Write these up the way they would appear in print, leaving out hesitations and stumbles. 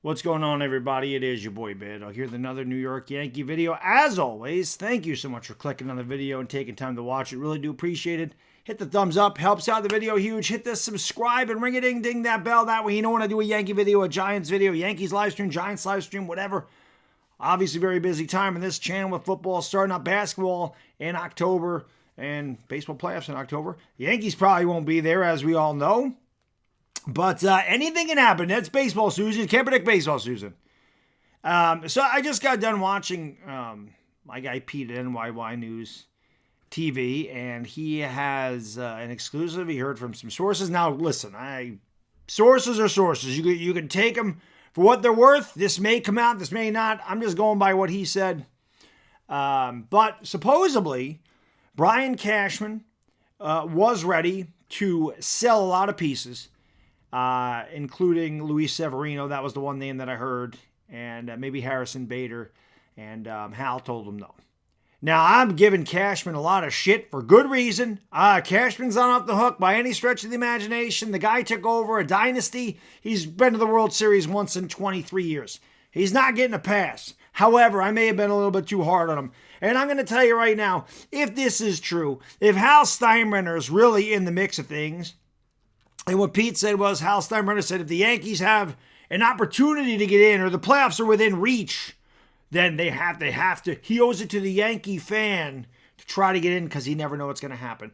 What's going on, everybody? It is your boy Baddog here with another New York Yankee video. As always, thank you so much for clicking on the video and taking time to watch it. Really do appreciate it. Hit the thumbs up, helps out the video huge. Hit the subscribe and ring-a-ding-ding that bell. That way you know when I do a Yankee video, a Giants video, Yankees live stream, Giants live stream, whatever. Obviously, very busy time on this channel with football starting up, basketball in October, and baseball playoffs in October. The Yankees probably won't be there, as we all know. But anything can happen. That's baseball season. Can't predict baseball season. So I just got done watching my guy Pete at NYY News TV, and he has an exclusive he heard from some sources. Now, listen, sources are sources. You can take them for what they're worth. This may come out. This may not. I'm just going by what he said. But supposedly, Brian Cashman was ready to sell a lot of pieces. Including Luis Severino. That was the one name that I heard. And maybe Harrison Bader. And Hal told him no. Now, I'm giving Cashman a lot of shit for good reason. Cashman's not off the hook by any stretch of the imagination. The guy took over a dynasty. He's been to the World Series once in 23 years. He's not getting a pass. However, I may have been a little bit too hard on him. And I'm going to tell you right now, if this is true, if Hal Steinbrenner is really in the mix of things, and what Pete said was, Hal Steinbrenner said, if the Yankees have an opportunity to get in or the playoffs are within reach, then they have to. He owes it to the Yankee fan to try to get in because he never knows what's going to happen.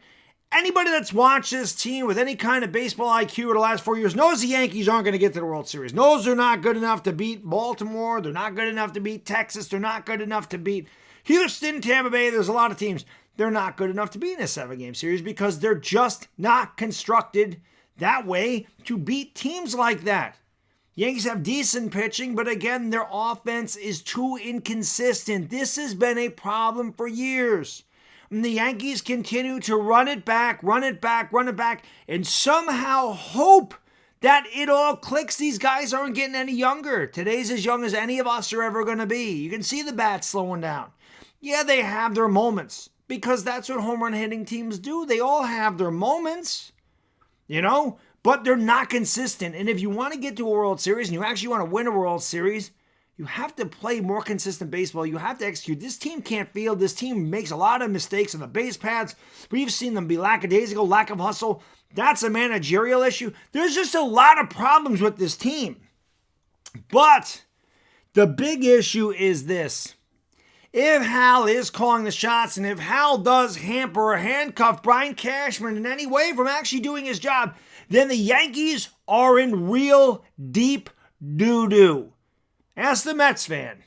Anybody that's watched this team with any kind of baseball IQ over the last 4 years knows the Yankees aren't going to get to the World Series. Knows they're not good enough to beat Baltimore. They're not good enough to beat Texas. They're not good enough to beat Houston, Tampa Bay. There's a lot of teams. They're not good enough to be in a 7-game series because they're just not constructed that way to beat teams like that. Yankees have decent pitching, but again, their offense is too inconsistent. This has been a problem for years. And the Yankees continue to run it back, and somehow hope that it all clicks. These guys aren't getting any younger. Today's as young as any of us are ever going to be. You can see the bats slowing down. Yeah, they have their moments, because that's what home run hitting teams do. They all have their moments. But they're not consistent. And if you want to get to a World Series and you actually want to win a World Series, you have to play more consistent baseball. You have to execute. This team can't field. This team makes a lot of mistakes on the base paths. We've seen them be lackadaisical, lack of hustle. That's a managerial issue. There's just a lot of problems with this team. But the big issue is this. If Hal is calling the shots, and if Hal does hamper or handcuff Brian Cashman in any way from actually doing his job, then the Yankees are in real deep doo-doo. Ask the Mets fan.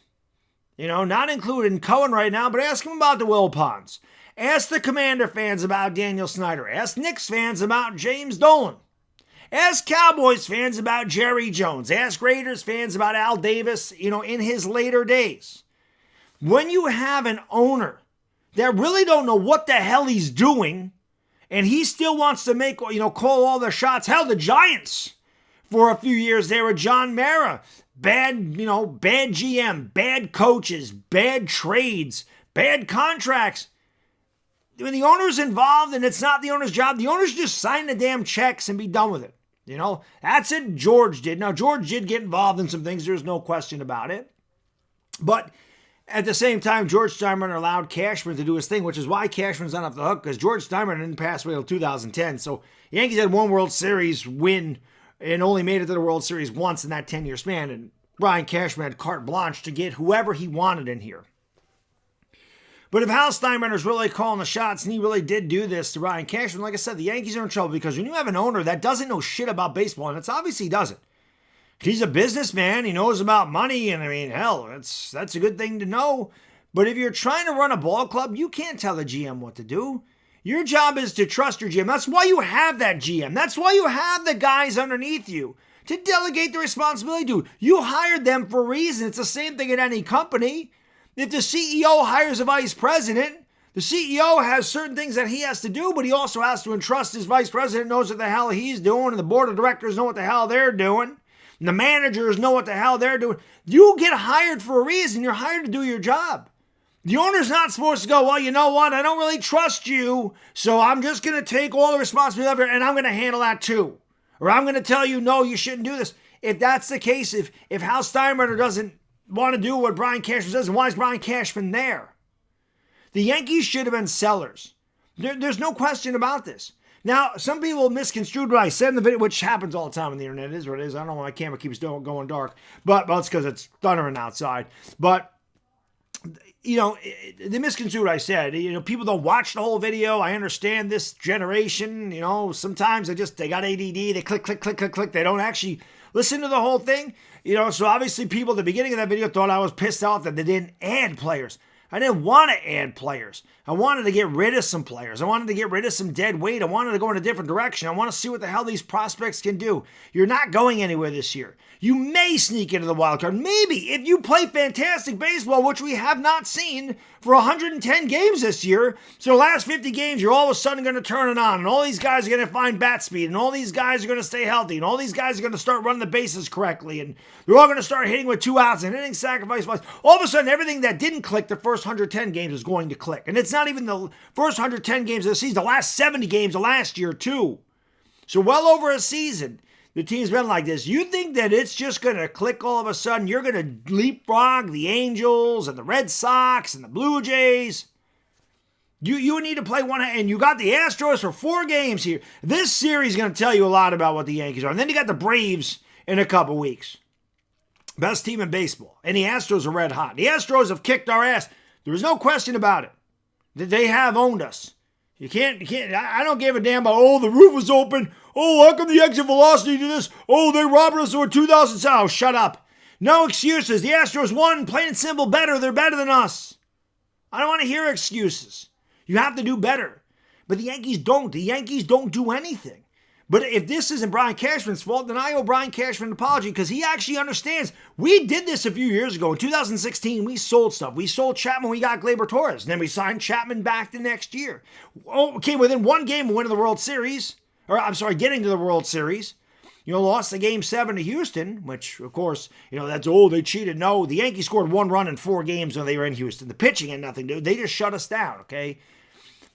Not including Cohen right now, but ask him about the Wilpons. Ask the Commander fans about Daniel Snyder. Ask Knicks fans about James Dolan. Ask Cowboys fans about Jerry Jones. Ask Raiders fans about Al Davis, in his later days. When you have an owner that really don't know what the hell he's doing, and he still wants to make, call all the shots. Hell, the Giants, for a few years there with John Mara. Bad GM, bad coaches, bad trades, bad contracts. When the owner's involved and it's not the owner's job, the owner's just sign the damn checks and be done with it. That's it George did. Now, George did get involved in some things. There's no question about it. But at the same time, George Steinbrenner allowed Cashman to do his thing, which is why Cashman's not off the hook, because George Steinbrenner didn't pass away until 2010. So Yankees had one World Series win and only made it to the World Series once in that 10-year span. And Brian Cashman had carte blanche to get whoever he wanted in here. But if Hal Steinbrenner's really calling the shots, and he really did do this to Brian Cashman, like I said, the Yankees are in trouble, because when you have an owner that doesn't know shit about baseball, and it's obvious he doesn't. He's a businessman. He knows about money. And hell, that's a good thing to know. But if you're trying to run a ball club, you can't tell the GM what to do. Your job is to trust your GM. That's why you have that GM. That's why you have the guys underneath you to delegate the responsibility to. You hired them for a reason. It's the same thing at any company. If the CEO hires a vice president, The CEO has certain things that he has to do, but he also has to entrust his vice president knows what the hell he's doing, and the board of directors know what the hell they're doing, and the managers know what the hell they're doing. You get hired for a reason. You're hired to do your job. The owner's not supposed to go, well, you know what? I don't really trust you, so I'm just going to take all the responsibility and I'm going to handle that too. Or I'm going to tell you, no, you shouldn't do this. If that's the case, if Hal Steinbrenner doesn't want to do what Brian Cashman says, why is Brian Cashman there? The Yankees should have been sellers. There's no question about this. Now, some people misconstrued what I said in the video, which happens all the time on the internet. It is what it is. I don't know why my camera keeps going dark. But it's because it's thundering outside. But, they misconstrued what I said. People don't watch the whole video. I understand this generation. Sometimes they got ADD. They click. They don't actually listen to the whole thing. So obviously people at the beginning of that video thought I was pissed off that they didn't add players. I didn't want to add players. I wanted to get rid of some players. I wanted to get rid of some dead weight. I wanted to go in a different direction. I want to see what the hell these prospects can do. You're not going anywhere this year. You may sneak into the wild card. Maybe if you play fantastic baseball, which we have not seen for 110 games this year. So the last 50 games, you're all of a sudden going to turn it on. And all these guys are going to find bat speed. And all these guys are going to stay healthy. And all these guys are going to start running the bases correctly. And they're all going to start hitting with 2 outs and hitting sacrifice flies. All of a sudden, everything that didn't click the first 110 games is going to click. And it's not even the first 110 games of the season, the last 70 games of last year, too. So well over a season, the team's been like this. You think that it's just going to click all of a sudden? You're going to leapfrog the Angels and the Red Sox and the Blue Jays? You need to play one, and you got the Astros for 4 games here. This series is going to tell you a lot about what the Yankees are. And then you got the Braves in a couple weeks. Best team in baseball. And the Astros are red hot. The Astros have kicked our ass. There's no question about it. They have owned us. You can't, I don't give a damn about, the roof was open. How come the exit velocity did this? They robbed us over 2,000. Oh, shut up. No excuses. The Astros won, plain and simple, better. They're better than us. I don't want to hear excuses. You have to do better. But the Yankees don't. The Yankees don't do anything. But if this isn't Brian Cashman's fault, then I owe Brian Cashman an apology because he actually understands. We did this a few years ago. In 2016, we sold stuff. We sold Chapman. We got Gleyber Torres. And then we signed Chapman back the next year. Okay, within 1 game of winning the World Series. Getting to the World Series. Lost the Game 7 to Houston, which, of course, that's, they cheated. No, the Yankees scored 1 run in 4 games when they were in Houston. The pitching had nothing to do. They just shut us down, okay?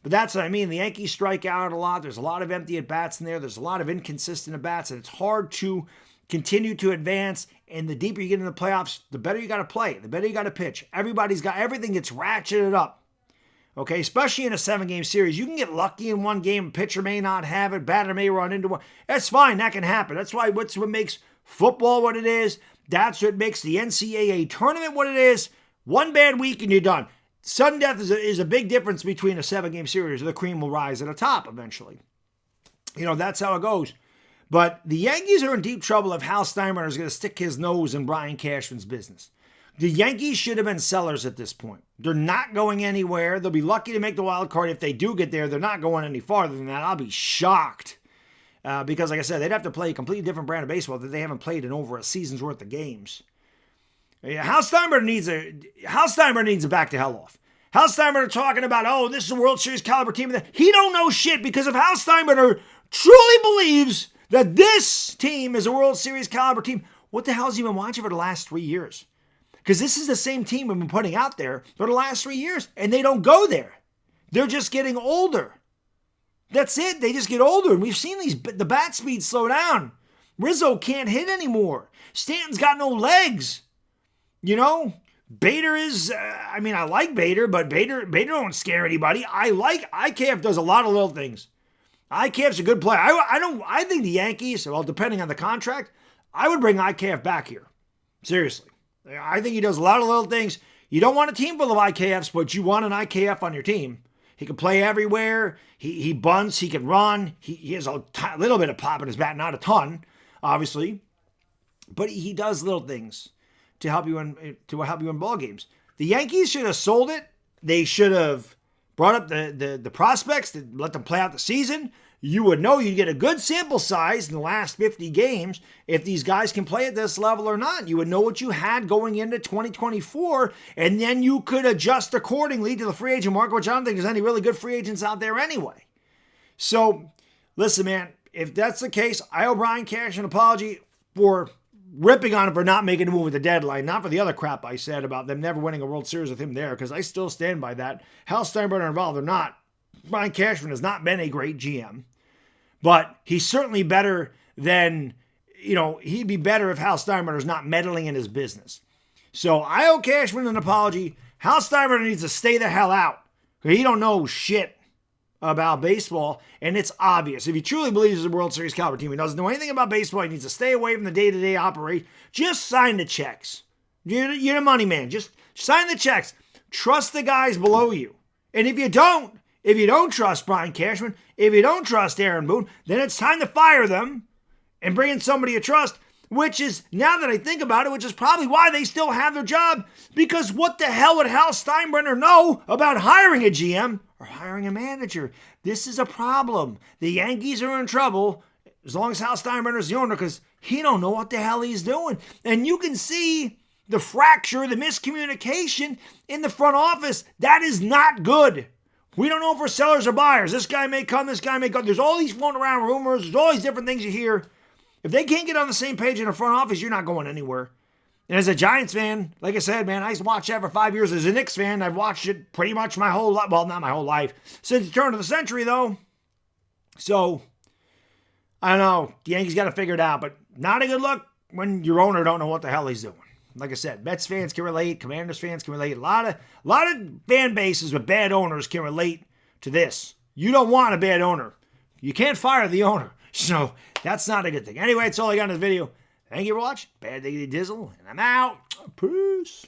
But that's what I mean. The Yankees strike out a lot. There's a lot of empty at-bats in there. There's a lot of inconsistent at-bats, and it's hard to continue to advance. And the deeper you get into the playoffs, the better you got to play. The better you got to pitch. Everything gets ratcheted up. Okay, especially in a 7-game series. You can get lucky in 1 game. A pitcher may not have it. Batter may run into one. That's fine. That can happen. That's what makes football what it is. That's what makes the NCAA tournament what it is. 1 bad week and you're done. Sudden death is a big difference between a 7-game series. The cream will rise at the top eventually. That's how it goes. But the Yankees are in deep trouble if Hal Steinbrenner is going to stick his nose in Brian Cashman's business. The Yankees should have been sellers at this point. They're not going anywhere. They'll be lucky to make the wild card. If they do get there, they're not going any farther than that. I'll be shocked. Because, like I said, they'd have to play a completely different brand of baseball that they haven't played in over a season's worth of games. Yeah, Hal Steinbrenner needs to back the hell off. Hal Steinbrenner talking about, this is a World Series caliber team. He don't know shit because if Hal Steinbrenner truly believes that this team is a World Series caliber team, what the hell has he been watching for the last 3 years? Because this is the same team we've been putting out there for the last 3 years, and they don't go there. They're just getting older. That's it. They just get older, and we've seen the bat speed slow down. Rizzo can't hit anymore. Stanton's got no legs. Bader is, I like Bader, but Bader don't scare anybody. IKF does a lot of little things. IKF's a good player. I think the Yankees, well, depending on the contract, I would bring IKF back here. Seriously. I think he does a lot of little things. You don't want a team full of IKFs, but you want an IKF on your team. He can play everywhere. He bunts. He can run. He has a little bit of pop in his bat, not a ton, obviously. But he does little things to help you in ball games. The Yankees should have sold it. They should have brought up the prospects to let them play out the season. you would know you'd get a good sample size in the last 50 games if these guys can play at this level or not. You would know what you had going into 2024, and then you could adjust accordingly to the free agent market, which I don't think there's any really good free agents out there anyway. So, listen, man, if that's the case, I owe Brian Cashman an apology for ripping on him for not making a move at the deadline, not for the other crap I said about them never winning a World Series with him there, because I still stand by that. Hal Steinbrenner involved or not, Brian Cashman has not been a great GM, but he's certainly better than, he'd be better if Hal Steinbrenner's not meddling in his business. So I owe Cashman an apology. Hal Steinbrenner needs to stay the hell out. He don't know shit about baseball, and it's obvious. If he truly believes it's a World Series caliber team, he doesn't know anything about baseball, he needs to stay away from the day-to-day operation. Just sign the checks. You're the money man. Just sign the checks. Trust the guys below you. And if you don't trust Brian Cashman, if you don't trust Aaron Boone, then it's time to fire them and bring in somebody you trust, which is, now that I think about it, which is probably why they still have their job, because what the hell would Hal Steinbrenner know about hiring a GM or hiring a manager? This is a problem. The Yankees are in trouble as long as Hal Steinbrenner's the owner, because he don't know what the hell he's doing. And you can see the fracture, the miscommunication in the front office. That is not good. We don't know if we're sellers or buyers. This guy may come, this guy may go. There's all these floating around rumors. There's all these different things you hear. If they can't get on the same page in the front office, you're not going anywhere. And as a Giants fan, like I said, man, I watched that for 5 years. As a Knicks fan, I've watched it pretty much my whole life. Well, not my whole life. Since the turn of the century, though. So, I don't know. The Yankees got to figure it out. But not a good look when your owner don't know what the hell he's doing. Like I said, Mets fans can relate. Commanders fans can relate. A lot of fan bases with bad owners can relate to this. You don't want a bad owner. You can't fire the owner. So, that's not a good thing. Anyway, that's all I got in this video. Thank you for watching. Bad Diggity Dizzle, and I'm out. Peace.